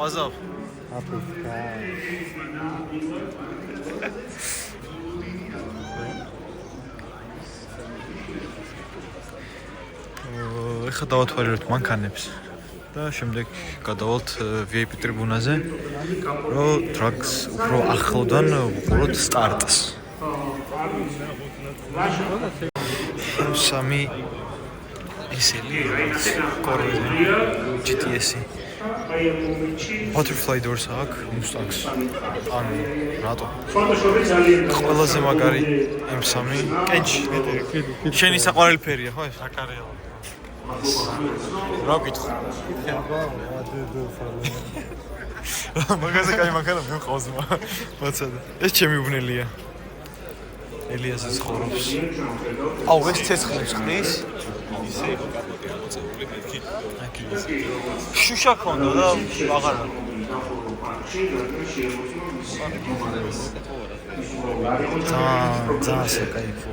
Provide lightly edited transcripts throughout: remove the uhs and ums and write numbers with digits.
Azab. ეხლა დავათვალიერებთ მანქანებს და შემდეგ გადავალთ VIP ტრიბუნაზე, რომ დრაგს უფრო ახლოდან ვუყუროთ სტარტს. სამი ისელი GTS Butterfly doors აქვს Mustangs. ანუ რატო? ყველაზე მაგარი M3 კენჩი. შენი საყვარელი ფერია, ხო ეს? აკარია. რა ვკითხო? მაგაზე კაი მანქანა მიყავს მოცადა. ეს ჩემი უბნელია. ელიასის ხორობს. აუ ეს ცეცხლებს ხნის? ისე იყო კაპოტი ამოწეული მეთქი. შუშა ქონდა და აღარა. ძა კაიფო.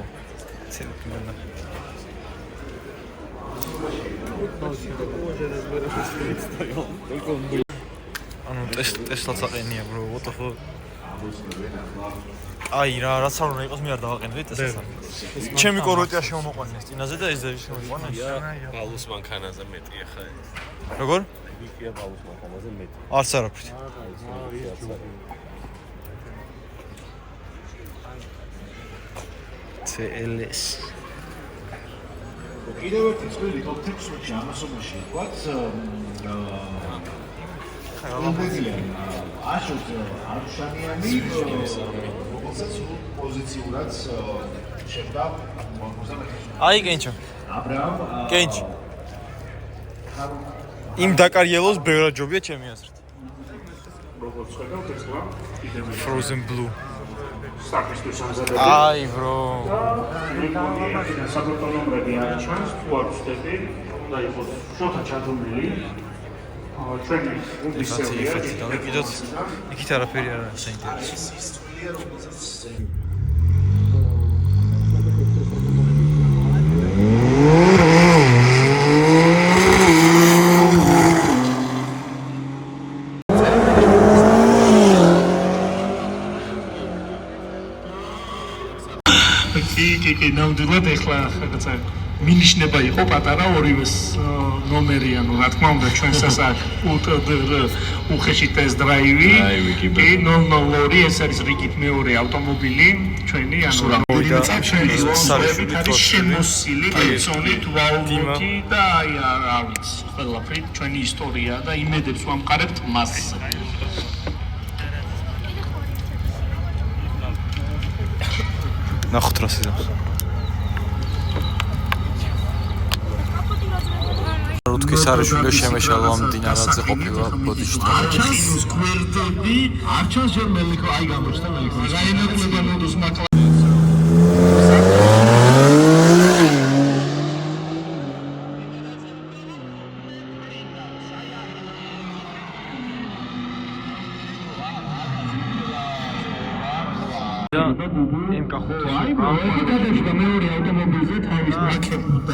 ცელკმენა. ანუ ტესლაც აყენია ბრო, what the fuck. აი რა, რაც არ უნდა იყოს მე არ დავაყენე ტესლას. ჩემი კოროტია შემოყვანეს წინაზე და ეს და შემოყვანეს. ბალუს მანქანაზე მეტია ხა. როგორ? იქია ბალუს მანქანაზე მეტი. არც არაფრით. CLS კიდევ ერთი წვლილი top 16-ში ამასობაში ვთქვათ აშოთ არუშანიანი რომელსაც პოზიციურად შეხვდა აი კენჩო კენჩი იმ დაკარიელოს ბევრად ჯობია ჩემი აზრით როგორც ხედავთ ეს რა Frozen Blue საკისთვის ამზადებენ აი bro საკუთარ ნომრები არ ჩანს თუ არ ვწდები და იყოს შოთა ჩადმული ჩვენი უდისებია დავიკიდოთ იქით არაფერი არ არის საინტერესო კი ნამდვილად ეხლა რაღაცა მინიშნება იყო პატარა ორივეს ნომერი ანუ რა თქმა უნდა ჩვენსაც აქ უხეში ტესტ დრაივი კი 002 ეს არის რიგით მეორე ავტომობილი ჩვენი ანუ არის შემოსილი პერსონით ვაულტი და აი რა ვიცი ყველაფერი ჩვენი ისტორია და იმედებს ვამყარებთ მასზე ნახოთ რა სიზამს რუთქის არიშვილი შემეშალა მდინარაძე ყოფილა ბოდიშთან არჩანს კვერდები არჩანს ჯერ მელიქო აი გამოჩნდა მელიქო რაინერლება ნოდოს მაკლა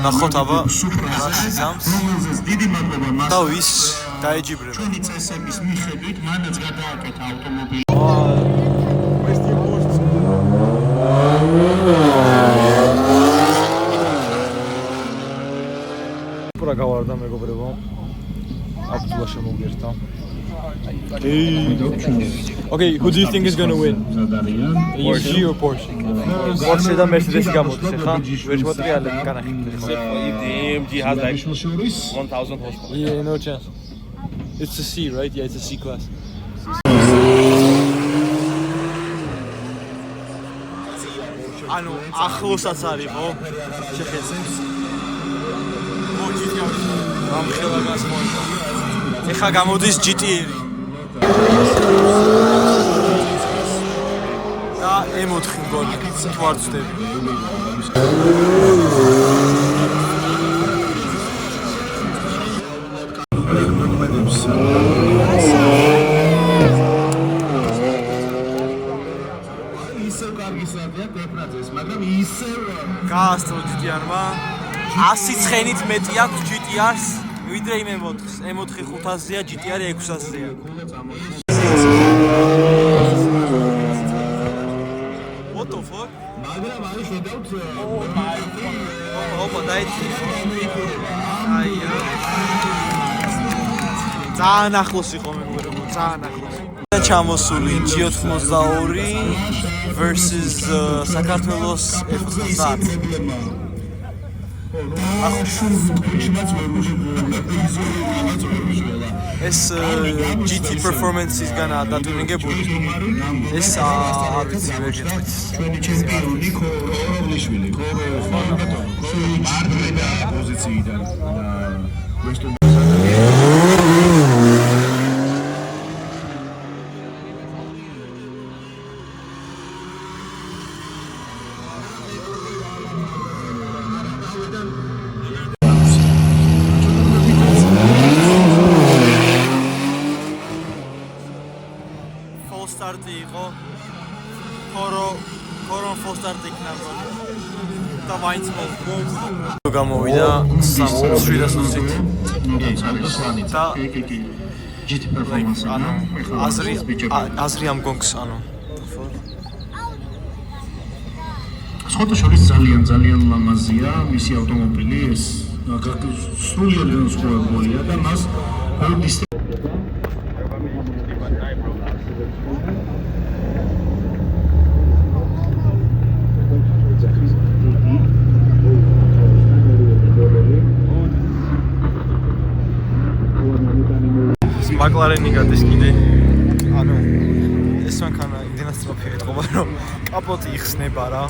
ნახოთ აბა სიზამს და ვის დაეჯიბრება ჩვენი წესების მიხედვით მანაც გადააკეთა ავტომობილი პურა გავარდა მეგობრებო აბდულა შემოგერთა Okay, who do you think is going to win? Porsche or Porsche? Porsche და Mercedes გამოდის ხა? ვერ შემოტრიალებ განახი. If the AMG has like 1000 horsepower. Yeah, no chance. It's a C, right? Yeah, it's a C class. ანუ ახლოსაც არის, ხო? შეხედეთ. მოჭიდია. ამხელა გასმოვა. ეხა გამოდის GT-ი. და M4 მგონი, თუ არ ვწდები. ისევ კარგი სარდია კვეპრაძეს, მაგრამ ისევ გაასწრო GT-არმა 100 ცხენით მეტი აქვს GT-ას, ვიდრე იმ M4 500-ზეა, GTR 600-ზეა. What the fuck? მაგრამ არის შედავთ ოპა დაიწყე. აია. ძალიან ახლოს იყო მეგობრებო, ძალიან ახლოს. ჩამოსული G82 versus საქართველოს F90. ეს GT performance-ის განა დატვინინგებული. ეს არ ვიცი ვერ გეტყვით. ნიკო როვლიშვილი, მარტვედა პოზიციიდან ვესტონ სტარტი იყო. ქორონ full start იქნა. და მაინც გამოვიდა 300-ით. და GT performance ანუ აზრი ამ გონგს ანუ სხვათა შორის ძალიან ლამაზია მისი ავტომობილი ეს სრულიად განსხვავებულია და მას ორ McLaren-ი გადის კიდე. ანუ ეს მანქანა იმდენად სწრაფი ეთყობა, რომ კაპოტი იხსნება რა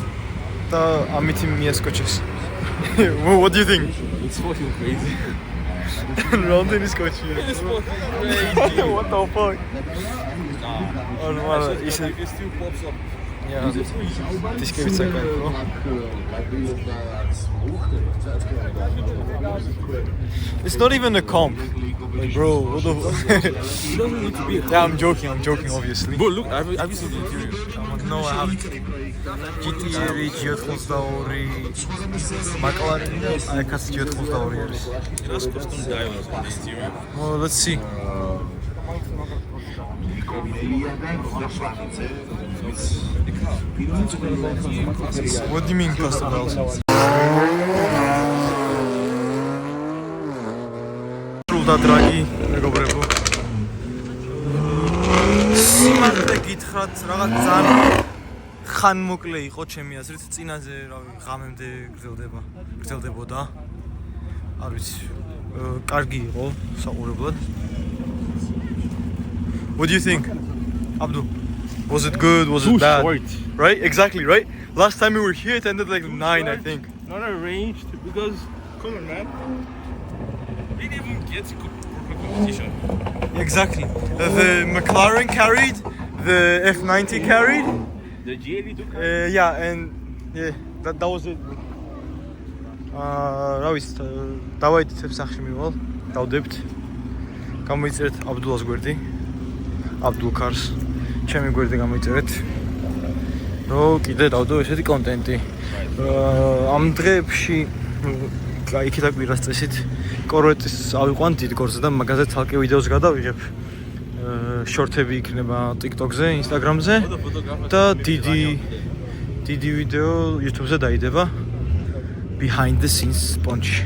და ამით მიასკოჩეს. What do you think? It's fucking crazy. რამდენი სკოჩია? It's fucking crazy. What the fuck? Normal, It still pops up. Yeah. Diskevitz აკეთო. It's not even a comp. Like, bro, what the fuck? It doesn't need to be. Yeah, I'm joking, obviously. But look, have you seen the interior? No, I haven't. GTR G82 McLaren I can't see G82 არის. It has custom dials on the interior. Well, let's see. What do you mean custom dials? სრულდა დრაგი, მეგობრებო. სიმართლე გითხრათ, რაღაც ძალიან ხანმოკლე იყო ჩემი აზრით, წინაზე რავი, ღამემდე გრძელდებოდა. არ ვიცი, კარგი იყო საყურებლად. What do you think? Abdul, was it good? Was it bad? Short. Right? Exactly, right? Last time we were here it ended like 9, I think. Not arranged because come on, man. We didn't even get proper competition. Exactly. The McLaren carried, the F90 carried. The G82 Yeah, and yeah, that was it. რა ვიცი, დავაიდით სახში მივალ, დავდებთ. გამოიწერეთ აბდულას გვერდი. აბდულ კარს. ჩემი გვერდი გამოიწერეთ. რომ კიდე დავდო ესეთი კონტენტი. ამ დღეებში იქით აკვირას წესით კორვეტის ავიყვან დიდ გორზე და მაგაზე თალკე ვიდეოს გადავიღებ. შორტები იქნება TikTok-ზე, Instagram-ზე და დიდი ვიდეო YouTube-ზე დაიდება behind the scenes sponge.